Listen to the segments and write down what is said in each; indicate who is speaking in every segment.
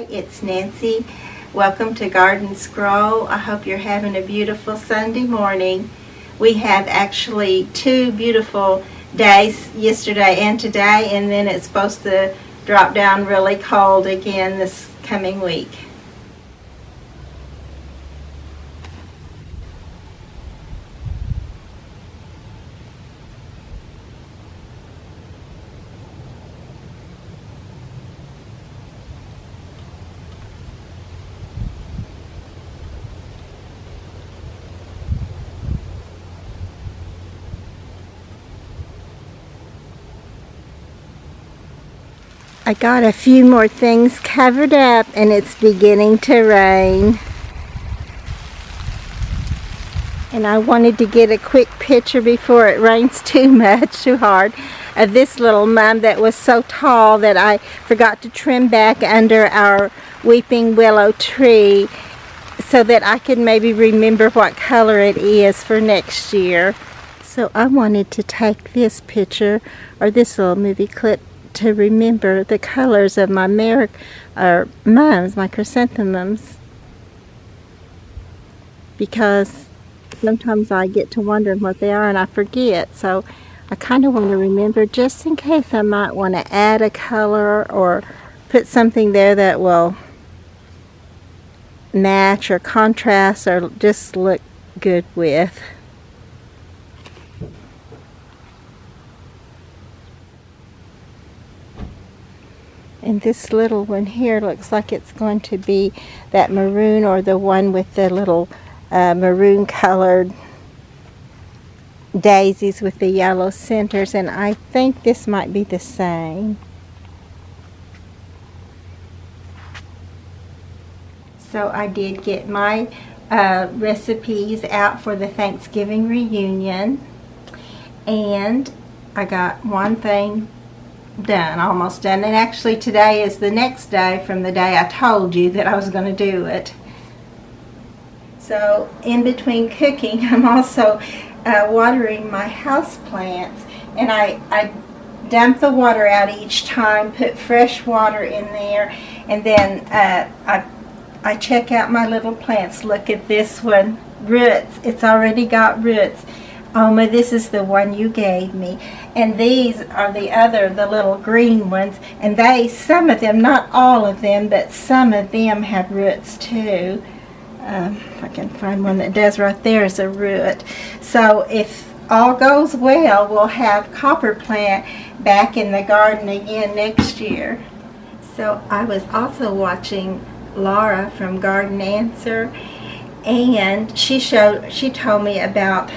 Speaker 1: it's Nancy. Welcome to Garden Scroll. I hope you're having a beautiful Sunday morning. We have actually two beautiful days, yesterday and today, and then it's supposed to drop down really cold again this coming week. I got a few more things covered up and it's beginning to rain. And I wanted to get a quick picture before it rains too hard, of this little mum that was so tall that I forgot to trim back under our weeping willow tree so that I could maybe remember what color it is for next year. So I wanted to take this picture, or this little movie clip, to remember the colors of my mums, my chrysanthemums, because sometimes I get to wondering what they are and I forget. So I kind of want to remember, just in case I might want to add a color or put something there that will match or contrast or just look good with. And this little one here looks like it's going to be that maroon, or the one with the little maroon colored daisies with the yellow centers, and I think this might be the same. So I did get my recipes out for the Thanksgiving reunion, and I got one thing done, almost done, and actually today is the next day from the day I told you that I was going to do it. So in between cooking, I'm also watering my house plants, and I dump the water out each time, put fresh water in there, and then I check out my little plants. Look at this one, roots. It's already got roots. Oma, this is the one you gave me. And these are the little green ones. And some of them, not all of them, but some of them have roots too. If I can find one that does, right there is a root. So if all goes well, we'll have copper plant back in the garden again next year. So I was also watching Laura from Garden Answer, and she told me about,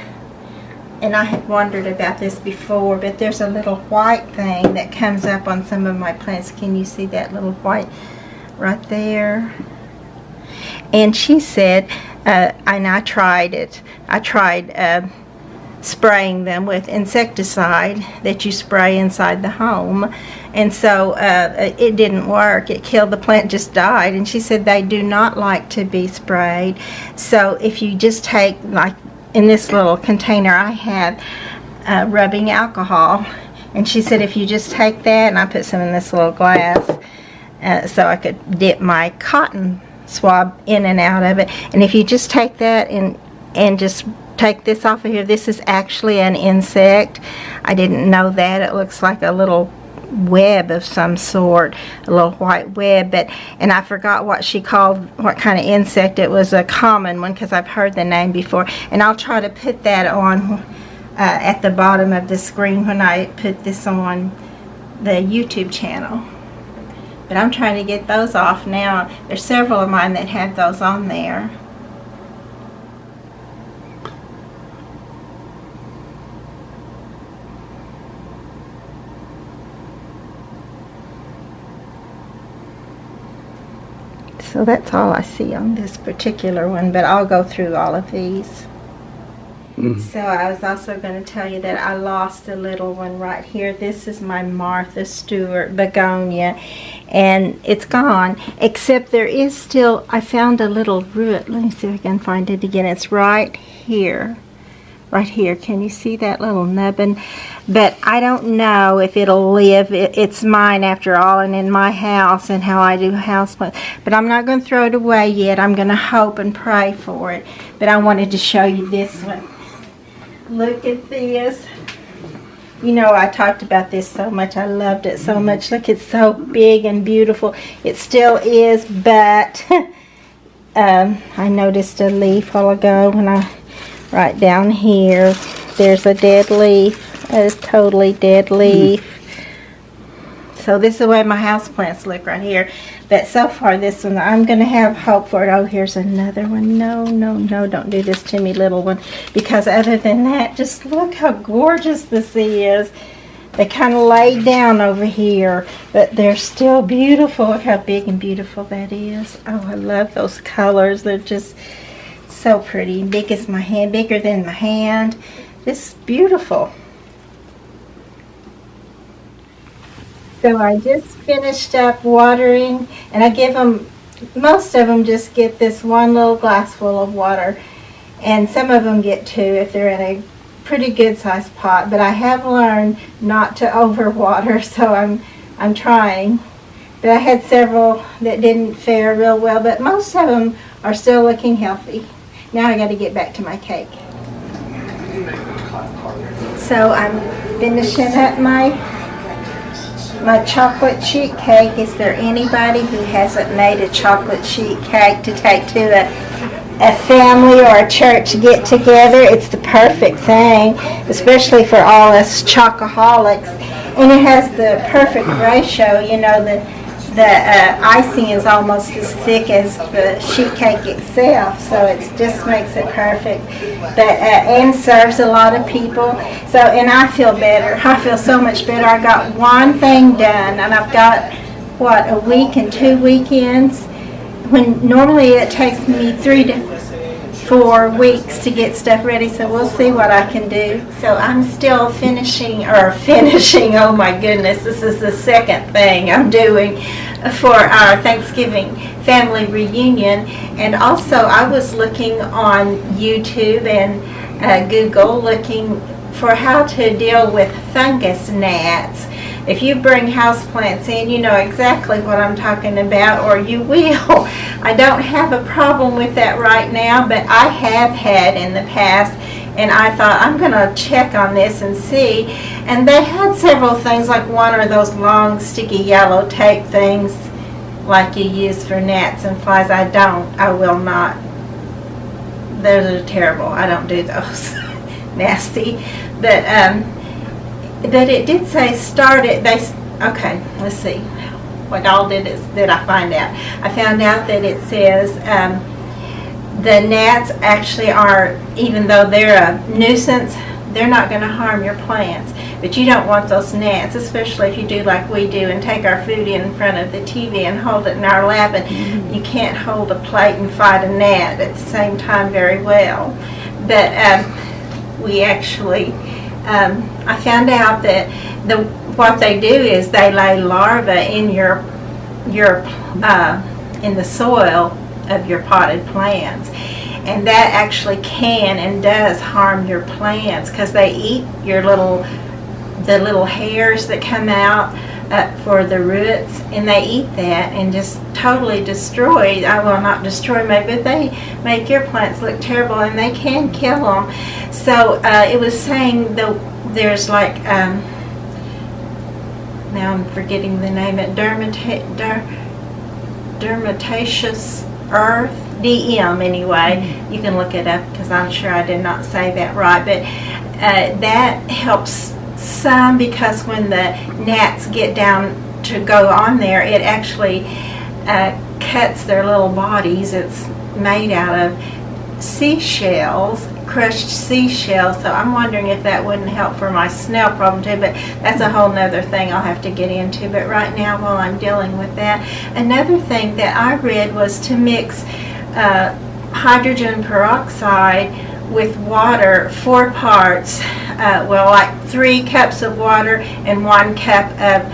Speaker 1: and I had wondered about this before, but there's a little white thing that comes up on some of my plants. Can you see that little white right there? And she said, and I tried it. I tried spraying them with insecticide that you spray inside the home, and so it didn't work. It killed the plant, just died. And she said they do not like to be sprayed. So if you just take, like in this little container I have rubbing alcohol, and she said if you just take that, and I put some in this little glass so I could dip my cotton swab in and out of it, and if you just take that and just take this off of here, this is actually an insect. I didn't know that. It looks like a little web of some sort, a little white web, and I forgot what she called, what kind of insect. It was a common one because I've heard the name before, and I'll try to put that on at the bottom of the screen when I put this on the YouTube channel. But I'm trying to get those off now. There's several of mine that have those on there. So that's all I see on this particular one, but I'll go through all of these. So I was also going to tell you that I lost a little one right here. This is my Martha Stewart begonia, and it's gone, except there is still, I found a little root. Let me see if I can find it again. It's right here. right here. Can you see that little nubbin? But I don't know if it'll live. It's mine after all, and in my house and how I do houseplants. But I'm not going to throw it away yet. I'm going to hope and pray for it. But I wanted to show you this one. Look at this. You know, I talked about this so much. I loved it so much. Look, it's so big and beautiful. It still is, but I noticed a leaf a while ago when right down here, there's a dead leaf, a totally dead leaf. So this is the way my houseplants look right here. But so far, this one, I'm going to have hope for it. Oh, here's another one. No, no, no, don't do this to me, little one. Because other than that, just look how gorgeous this is. They kind of lay down over here, but they're still beautiful. Look how big and beautiful that is. Oh, I love those colors. They're just so pretty. Big as my hand, bigger than my hand. Just beautiful. So I just finished up watering, and I give them, most of them just get this one little glass full of water, and some of them get two if they're in a pretty good sized pot. But I have learned not to overwater, so I'm trying. But I had several that didn't fare real well, but most of them are still looking healthy. Now I got to get back to my cake. So I'm finishing up my chocolate sheet cake. Is there anybody who hasn't made a chocolate sheet cake to take to a family or a church get together? It's the perfect thing, especially for all us chocoholics. And it has the perfect ratio. You know, the icing is almost as thick as the sheet cake itself, so it just makes it perfect. But and serves a lot of people. So, and I feel better. I feel so much better. I got one thing done, and I've got what, a week and 2 weekends, when normally it takes me 3 to 4 weeks to get stuff ready. So we'll see what I can do. So I'm still finishing, oh my goodness, this is the second thing I'm doing for our Thanksgiving family reunion. And also I was looking on YouTube and Google, looking for how to deal with fungus gnats. If you bring houseplants in, you know exactly what I'm talking about, or you will. I don't have a problem with that right now, but I have had in the past, and I thought I'm going to check on this and see. And they had several things, like one are those long sticky yellow tape things like you use for gnats and flies. I will not. Those are terrible. I don't do those. Nasty. But it did say start it. Okay, let's see. What all did I find out? I found out that it says the gnats actually are, even though they're a nuisance, they're not going to harm your plants. But you don't want those gnats, especially if you do like we do and take our food in front of the TV and hold it in our lap, and you can't hold a plate and fight a gnat at the same time very well. But we actually, I found out that what they do is they lay larvae in in the soil of your potted plants, and that actually can and does harm your plants, because they eat the little hairs that come out for the roots, and they eat that and just totally destroy. Well, not destroy maybe, but they make your plants look terrible, and they can kill them. So it was saying there's like now I'm forgetting the name, it dermataceous earth, DM anyway. You can look it up, because I'm sure I did not say that right. But that helps some, because when the gnats get down to go on there, it actually cuts their little bodies. It's made out of seashells, crushed seashells. So I'm wondering if that wouldn't help for my snail problem too, but that's a whole nother thing I'll have to get into. But right now, while I'm dealing with that, another thing that I read was to mix hydrogen peroxide with water, 4 parts, like 3 cups of water and 1 cup of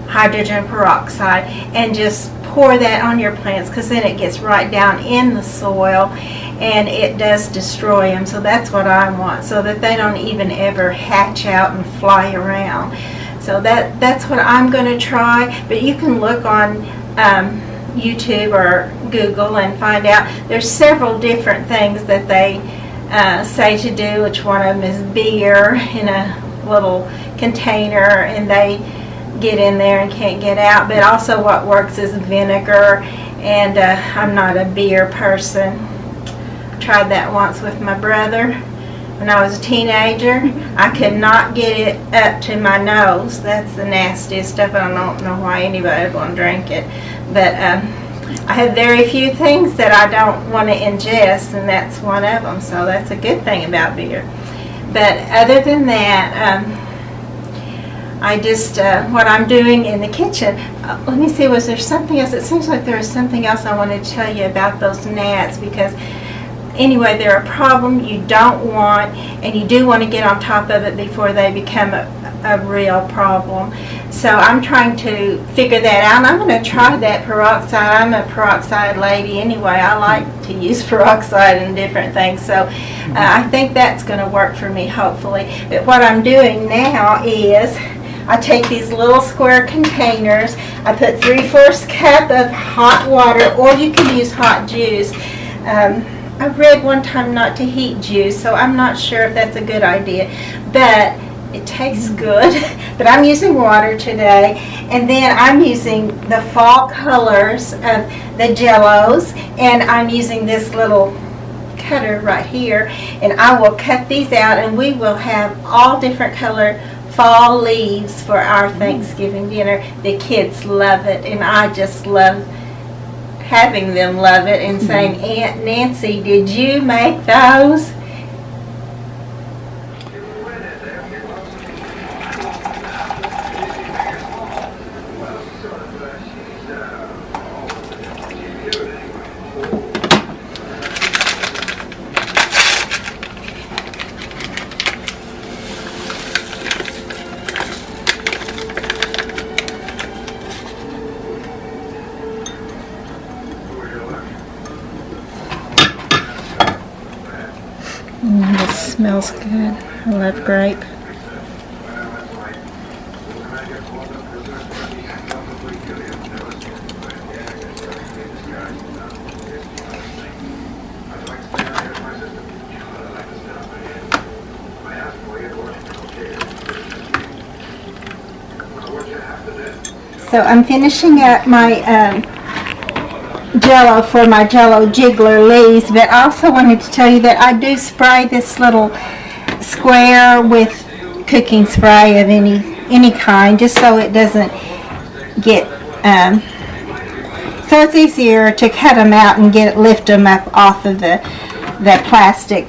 Speaker 1: hydrogen peroxide, and just pour that on your plants, because then it gets right down in the soil and it does destroy them. So that's what I want, so that they don't even ever hatch out and fly around. So that's what I'm going to try. But you can look on YouTube or Google and find out. There's several different things that they say to do, which one of them is beer in a little container, and they get in there and can't get out. But also what works is vinegar, and I'm not a beer person. Tried that once with my brother when I was a teenager. I could not get it up to my nose. That's the nastiest stuff. I don't know why anybody would want to drink it, but I have very few things that I don't want to ingest, and that's one of them. So that's a good thing about beer. But other than that, I just, what I'm doing in the kitchen, let me see, was there something else? It seems like there was something else I wanted to tell you about those gnats, because anyway, they're a problem you don't want, and you do want to get on top of it before they become a real problem. So I'm trying to figure that out, and I'm going to try that peroxide. I'm a peroxide lady anyway. I like to use peroxide and different things, so I think that's going to work for me, hopefully. But what I'm doing now is I take these little square containers, I put 3/4 cup of hot water, or you can use hot juice. I read one time not to heat juice, so I'm not sure if that's a good idea, but it tastes good. But I'm using water today, and then I'm using the fall colors of the Jellos, and I'm using this little cutter right here, and I will cut these out, and we will have all different color fall leaves for our Thanksgiving dinner. The kids love it, and I just love having them love it and saying, "Aunt Nancy, did you make those?" This smells good. I love grape. So I'm finishing up my Jello for my Jello jiggler leaves, but I also wanted to tell you that I do spray this little square with cooking spray of any kind, just so it doesn't get so it's easier to cut them out and lift them up off of the plastic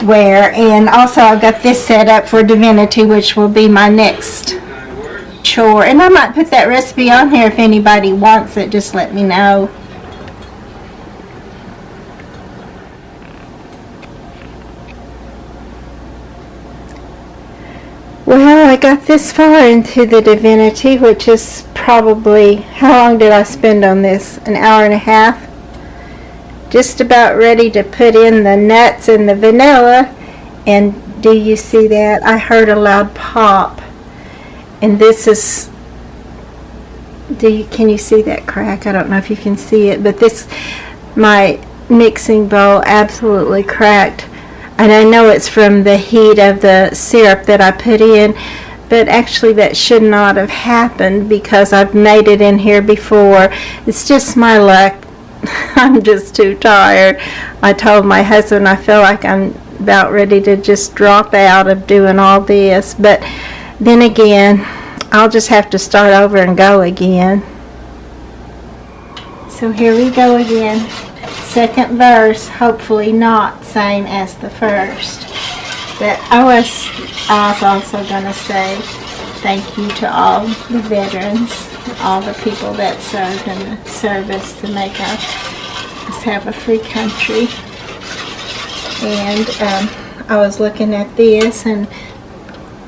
Speaker 1: ware. And also I've got this set up for divinity, which will be my next chore, and I might put that recipe on here if anybody wants it. Just let me know. Well, I got this far into the divinity, which is probably, how long did I spend on this? An hour and a half. Just about ready to put in the nuts and the vanilla, and do you see that? I heard a loud pop, and this is, can you see that crack? I don't know if you can see it, but my mixing bowl absolutely cracked. And I know it's from the heat of the syrup that I put in, but actually that should not have happened because I've made it in here before. It's just my luck. I'm just too tired. I told my husband I feel like I'm about ready to just drop out of doing all this, but then again, I'll just have to start over and go again. So here we go again. Second verse, hopefully not same as the first. But I was also going to say thank you to all the veterans, all the people that served in the service to make us have a free country. And I was looking at this and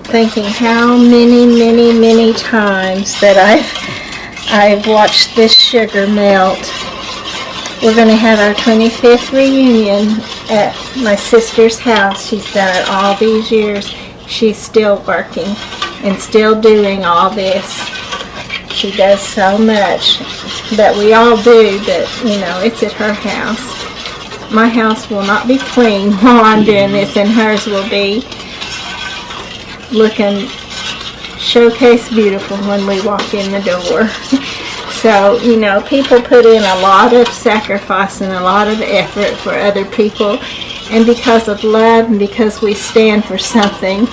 Speaker 1: thinking how many times that I've I've watched this sugar melt. We're going to have our 25th reunion at my sister's house. She's done it all these years. She's still working and still doing all this. She does so much that we all do, but you know, it's at her house. My house will not be clean while I'm doing this, and hers will be looking showcase beautiful when we walk in the door. So, you know, people put in a lot of sacrifice and a lot of effort for other people, and because of love and because we stand for something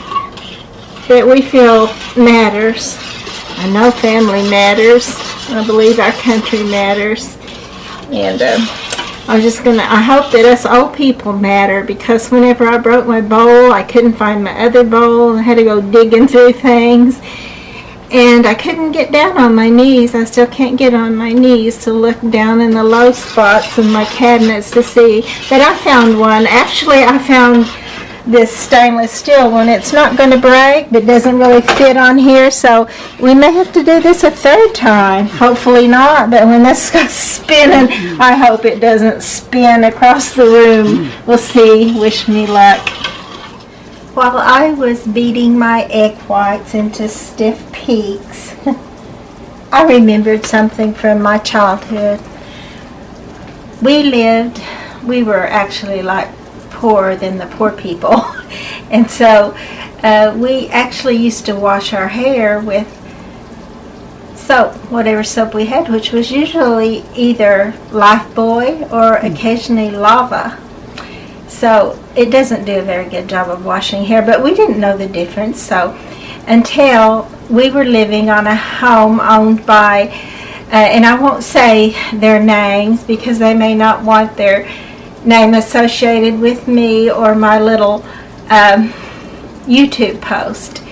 Speaker 1: that we feel matters. I know family matters. I believe our country matters. And I hope that us old people matter, because whenever I broke my bowl, I couldn't find my other bowl. I had to go digging through things. And I couldn't get down on my knees. I still can't get on my knees to look down in the low spots of my cabinets to see. But I found one. Actually, I found this stainless steel one. It's not going to break, but doesn't really fit on here. So we may have to do this a third time. Hopefully not. But when this goes spinning, I hope it doesn't spin across the room. We'll see. Wish me luck. While I was beating my egg whites into stiff peaks, I remembered something from my childhood. We were actually like poorer than the poor people. And so we actually used to wash our hair with soap, whatever soap we had, which was usually either Lifebuoy or occasionally Lava. So it doesn't do a very good job of washing hair, but we didn't know the difference. So until we were living on a home owned by, and I won't say their names because they may not want their name associated with me or my little YouTube post.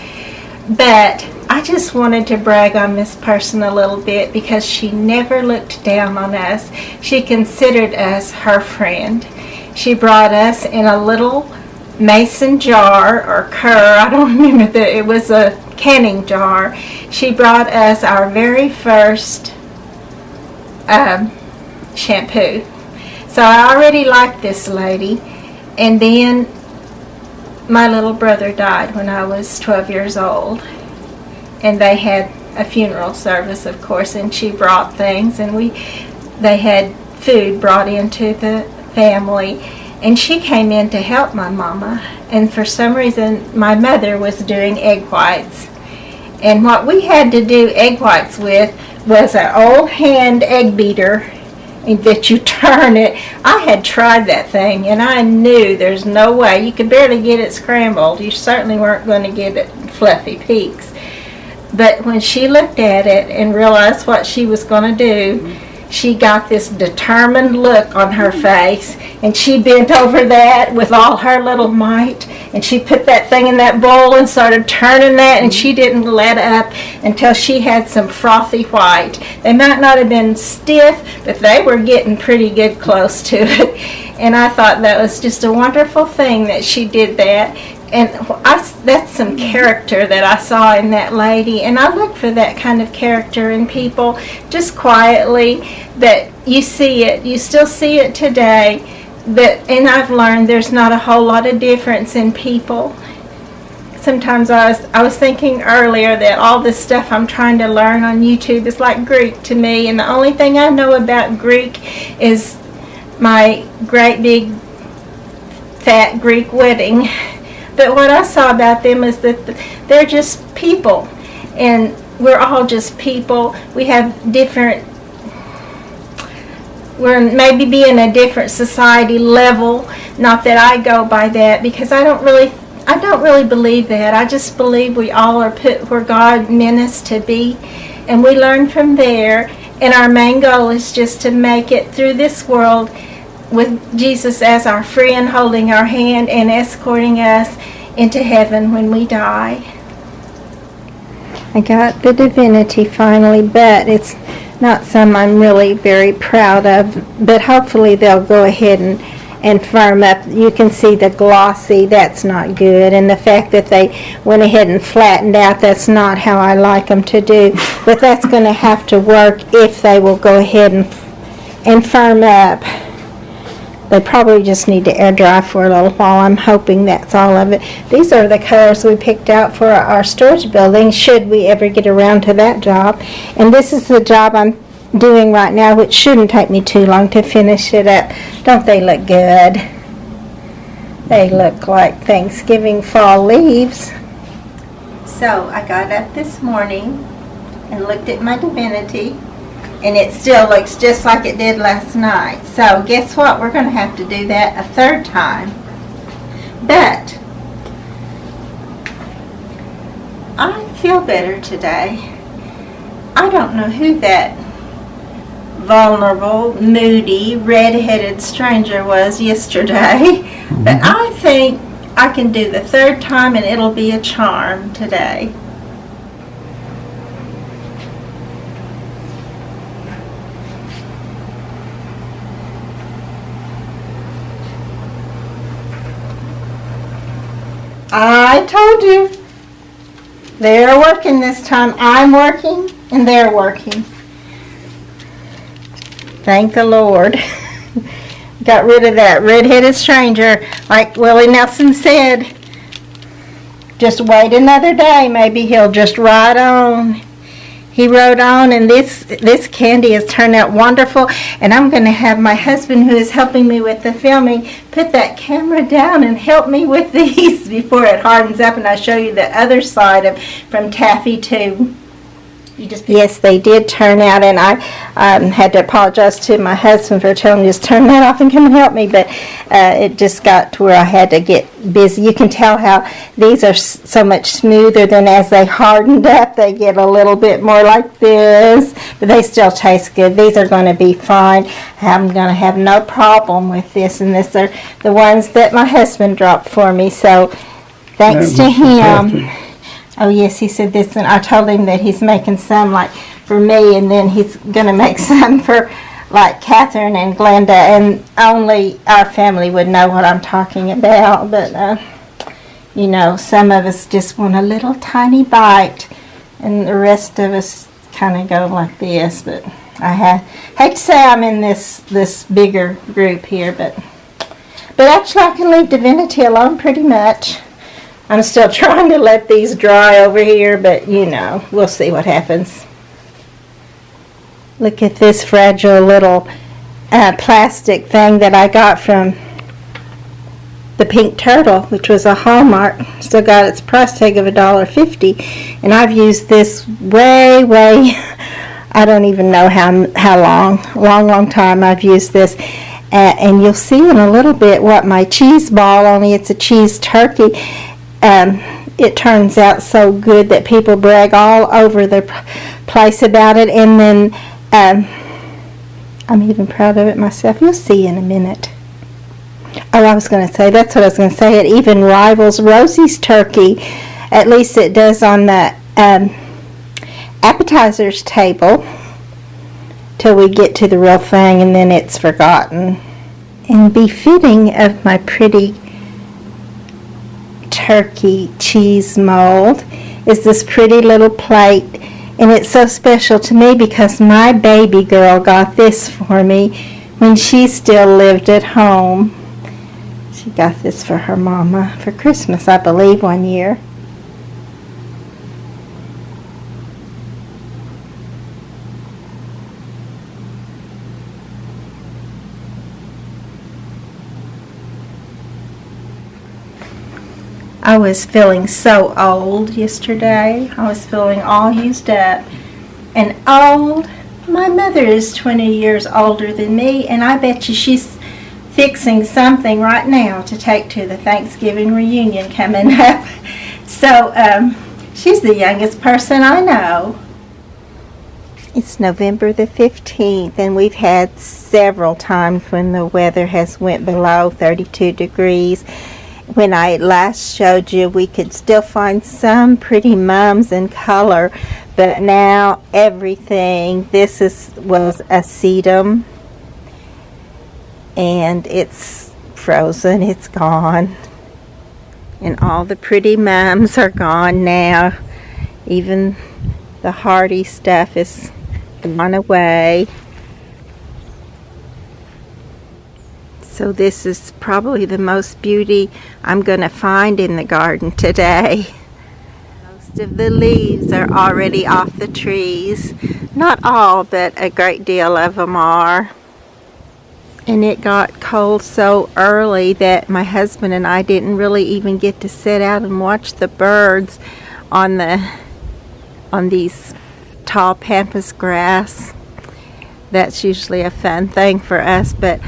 Speaker 1: But I just wanted to brag on this person a little bit, because she never looked down on us. She considered us her friend. She brought us in a little mason jar or cur. I don't remember it was a canning jar. She brought us our very first shampoo. So I already liked this lady. And then my little brother died when I was 12 years old. And they had a funeral service, of course, and she brought things, and they had food brought into the family, and she came in to help my mama. And for some reason my mother was doing egg whites, and what we had to do egg whites with was an old hand egg beater that you turn it. I had tried that thing, and I knew there's no way. You could barely get it scrambled. You certainly weren't going to get it fluffy peaks. But when she looked at it and realized what she was going to do, she got this determined look on her face, and she bent over that with all her little might, and she put that thing in that bowl and started turning that, and she didn't let up until she had some frothy white. They might not have been stiff, but they were getting pretty good close to it. And I thought that was just a wonderful thing that she did that. And that's some character that I saw in that lady. And I look for that kind of character in people, just quietly, that you see it. You still see it today. And I've learned there's not a whole lot of difference in people. Sometimes I was thinking earlier that all this stuff I'm trying to learn on YouTube is like Greek to me. And the only thing I know about Greek is my great big fat Greek wedding. But what I saw about them is that they're just people, and we're all just people. We have we're maybe be in a different society level. Not that I go by that, because I don't really believe that. I just believe we all are put where God meant us to be, and we learn from there. And our main goal is just to make it through this world with Jesus as our friend, holding our hand and escorting us into heaven when we die. I got the divinity finally, but it's not some I'm really very proud of. But hopefully they'll go ahead and firm up. You can see the glossy, that's not good, and the fact that they went ahead and flattened out, that's not how I like them to do. But that's going to have to work if they will go ahead and firm up. They probably just need to air dry for a little while. I'm hoping that's all of it. These are the colors we picked out for our storage building, should we ever get around to that job. And this is the job I'm doing right now, which shouldn't take me too long to finish it up. Don't they look good? They look like Thanksgiving fall leaves. So I got up this morning and looked at my Divinity, and it still looks just like it did last night. So guess what? We're going to have to do that a third time. But I feel better today. I don't know who that vulnerable, moody, red-headed stranger was yesterday, but I think I can do the third time and it'll be a charm today. I told you. They're working this time. I'm working and they're working. Thank the Lord. Got rid of that red-headed stranger. Like Willie Nelson said, just wait another day. Maybe he'll just ride on. He rode on, and this candy has turned out wonderful. And I'm going to have my husband, who is helping me with the filming, put that camera down and help me with these before it hardens up, and I show you the other side of from taffy to. Yes, they did turn out, and I had to apologize to my husband for telling me just turn that off and come and help me, but it just got to where I had to get busy. You can tell how these are so much smoother than as they hardened up. They get a little bit more like this, but they still taste good. These are going to be fine. I'm going to have no problem with this, and these are the ones that my husband dropped for me, so thanks to him. Oh, yes, he said this, and I told him that he's making some, like, for me, and then he's going to make some for, like, Catherine and Glenda, and only our family would know what I'm talking about, but, you know, some of us just want a little tiny bite, and the rest of us kind of go like this, but I hate to say I'm in this bigger group here, but actually I can leave Divinity alone pretty much. I'm still trying to let these dry over here, but you know, we'll see what happens. Look at this fragile little plastic thing that I got from the Pink Turtle, which was a Hallmark. Still got its price tag of $1.50, and I've used this way, I don't even know how long time I've used this. And you'll see in a little bit what my cheese ball, only it's a cheese turkey. It turns out so good that people brag all over the place about it, and then I'm even proud of it myself. You'll see in a minute. Oh, I was going to say, that's what I was going to say. It even rivals Rosie's turkey. At least it does on the appetizers table till we get to the real thing, and then it's forgotten. And befitting of my pretty turkey cheese mold is this pretty little plate, and it's so special to me because my baby girl got this for me when she still lived at home. She got this for her mama for Christmas, I believe, one year. I was feeling so old yesterday. I was feeling all used up and old. My mother is 20 years older than me, and I bet you she's fixing something right now to take to the Thanksgiving reunion coming up. So she's the youngest person I know. It's November the 15th, and we've had several times when the weather has went below 32 degrees. When I last showed you, we could still find some pretty mums in color, but now everything, was a sedum, and it's frozen. It's gone. And all the pretty mums are gone now. Even the hardy stuff is gone away. So this is probably the most beauty I'm going to find in the garden today. Most of the leaves are already off the trees. Not all, but a great deal of them are. And it got cold so early that my husband and I didn't really even get to sit out and watch the birds on these tall pampas grass. That's usually a fun thing for us, but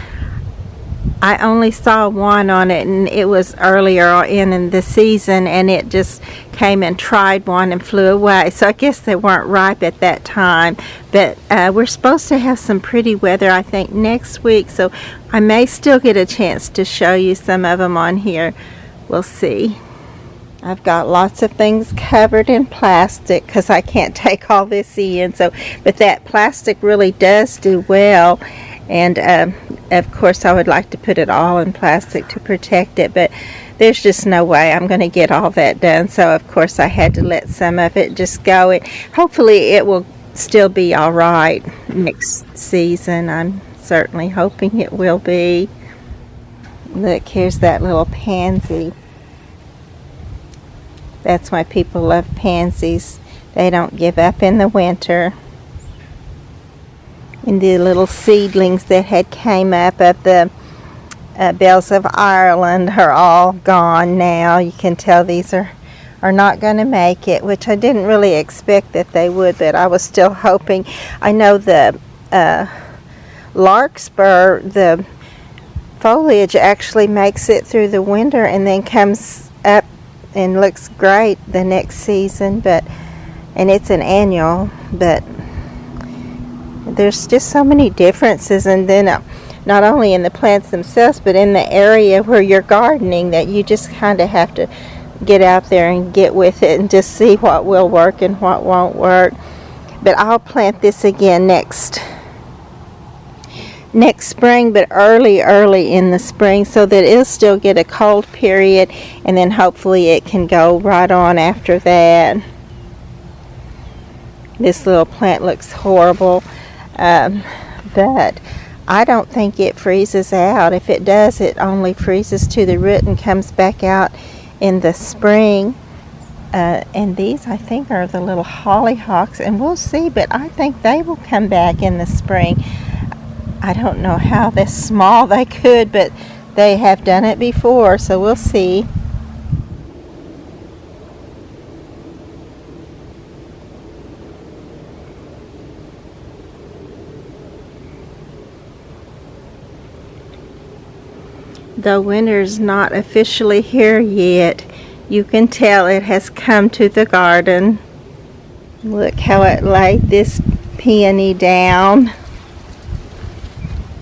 Speaker 1: I only saw one on it, and it was earlier in the season, and it just came and tried one and flew away. So I guess they weren't ripe at that time. But we're supposed to have some pretty weather, I think, next week. So I may still get a chance to show you some of them on here. We'll see. I've got lots of things covered in plastic because I can't take all this in. But that plastic really does do well. And of course I would like to put it all in plastic to protect it, but there's just no way I'm going to get all that done. So of course I had to let some of it just go. And hopefully it will still be all right next season. I'm certainly hoping it will be. Look, here's that little pansy. That's why people love pansies. They don't give up in the winter. And the little seedlings that had came up of the bells of Ireland are all gone now. You can tell these are not going to make it, which I didn't really expect that they would, but I was still hoping. I know the larkspur, the foliage actually makes it through the winter and then comes up and looks great the next season, and it's an annual, but there's just so many differences. And then not only in the plants themselves, but in the area where you're gardening, that you just kind of have to get out there and get with it and just see what will work and what won't work. But I'll plant this again next spring, but early in the spring, so that it'll still get a cold period, and then hopefully it can go right on after that. This little plant looks horrible. But I don't think it freezes out. If it does, it only freezes to the root and comes back out in the spring. And these, I think, are the little hollyhocks, and we'll see, but I think they will come back in the spring. I don't know how this small they could, but they have done it before, so we'll see. Though winter's not officially here yet, you can tell it has come to the garden. Look how it laid this peony down.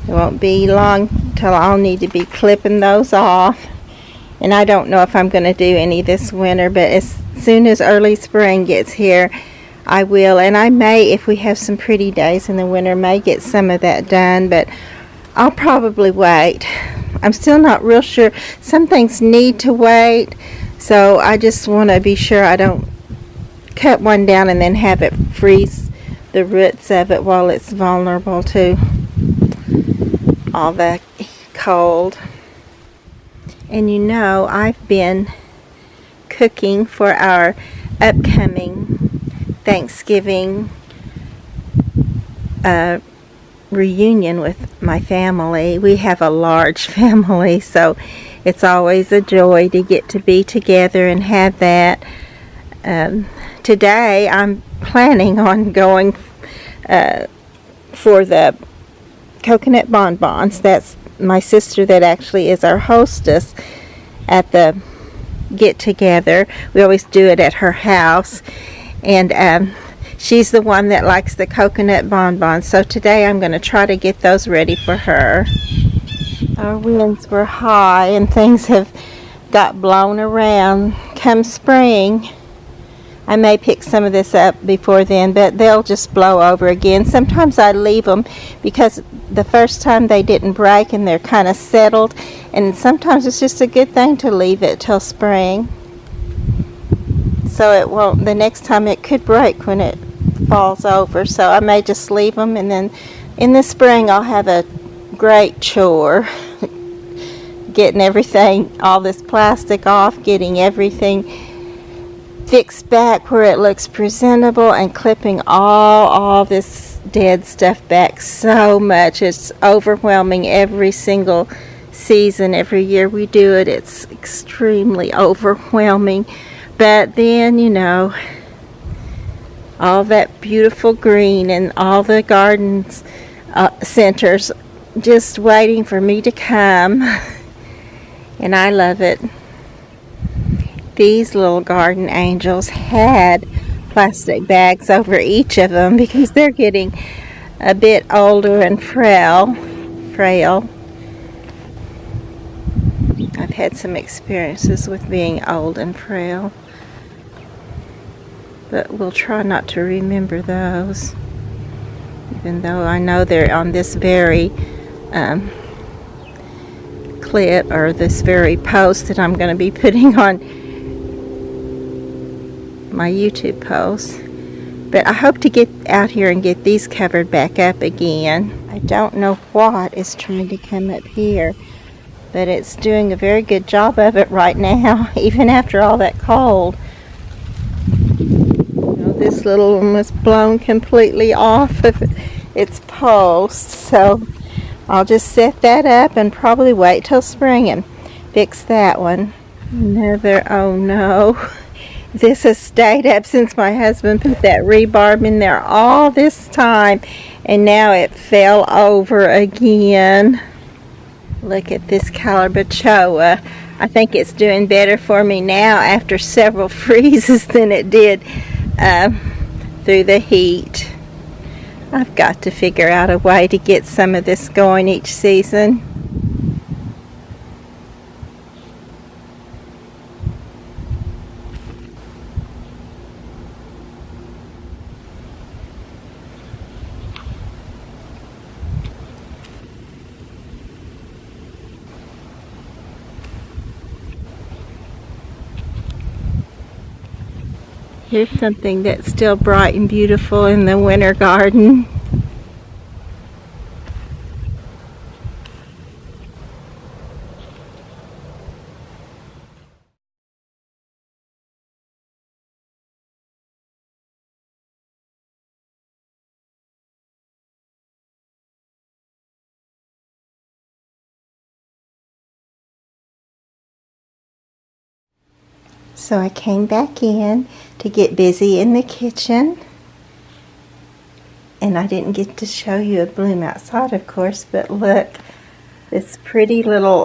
Speaker 1: It won't be long till I'll need to be clipping those off. And I don't know if I'm going to do any this winter, but as soon as early spring gets here, I will. And I may, if we have some pretty days in the winter, may get some of that done, but I'll probably wait. I'm still not real sure. Some things need to wait, so I just want to be sure I don't cut one down and then have it freeze the roots of it while it's vulnerable to all the cold. And you know, I've been cooking for our upcoming Thanksgiving reunion with my family. We have a large family, so it's always a joy to get to be together and have that. Today I'm planning on going for the coconut bonbons. That's my sister that actually is our hostess at the get together. We always do it at her house, and she's the one that likes the coconut bonbons. So today I'm going to try to get those ready for her. Our winds were high and things have got blown around. Come spring, I may pick some of this up before then, but they'll just blow over again. Sometimes I leave them because the first time they didn't break and they're kind of settled, And sometimes it's just a good thing to leave it till spring, so it won't, the next time it could break when it falls over. So I may just leave them, and then in the spring I'll have a great chore getting everything, all this plastic off, getting everything fixed back where it looks presentable, and clipping all this dead stuff back so much. It's overwhelming every single season. Every year we do it, it's extremely overwhelming. But then, you know, all that beautiful green and all the gardens centers just waiting for me to come. And I love it. These little garden angels had plastic bags over each of them because they're getting a bit older and frail. I've had some experiences with being old and frail, but we'll try not to remember those, even though I know they're on this very clip, or this very post that I'm going to be putting on my YouTube post. But I hope to get out here and get these covered back up again. I don't know what is trying to come up here, but it's doing a very good job of it right now, even after all that cold. You know, this little one was blown completely off of its post, so I'll just set that up and probably wait till spring and fix that one. Another, oh no. This has stayed up since my husband put that rebarb in there all this time, and now it fell over again. Look at this calabachoa. I think it's doing better for me now after several freezes than it did through the heat. I've got to figure out a way to get some of this going each season. Here's something that's still bright and beautiful in the winter garden. So I came back in to get busy in the kitchen, and I didn't get to show you a bloom outside, of course, but look, this pretty little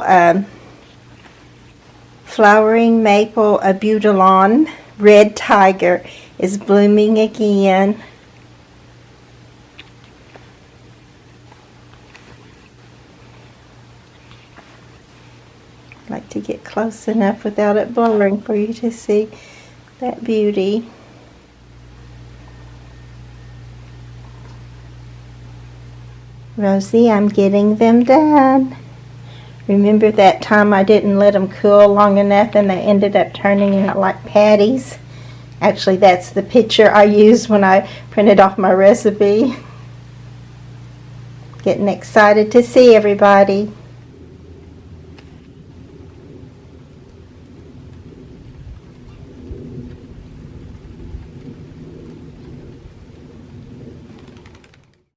Speaker 1: flowering maple abutilon red tiger is blooming again. I'd like to get close enough without it blurring for you to see that beauty. Rosie, I'm getting them done. Remember that time I didn't let them cool long enough and they ended up turning out like patties? Actually, that's the picture I used when I printed off my recipe. Getting excited to see everybody.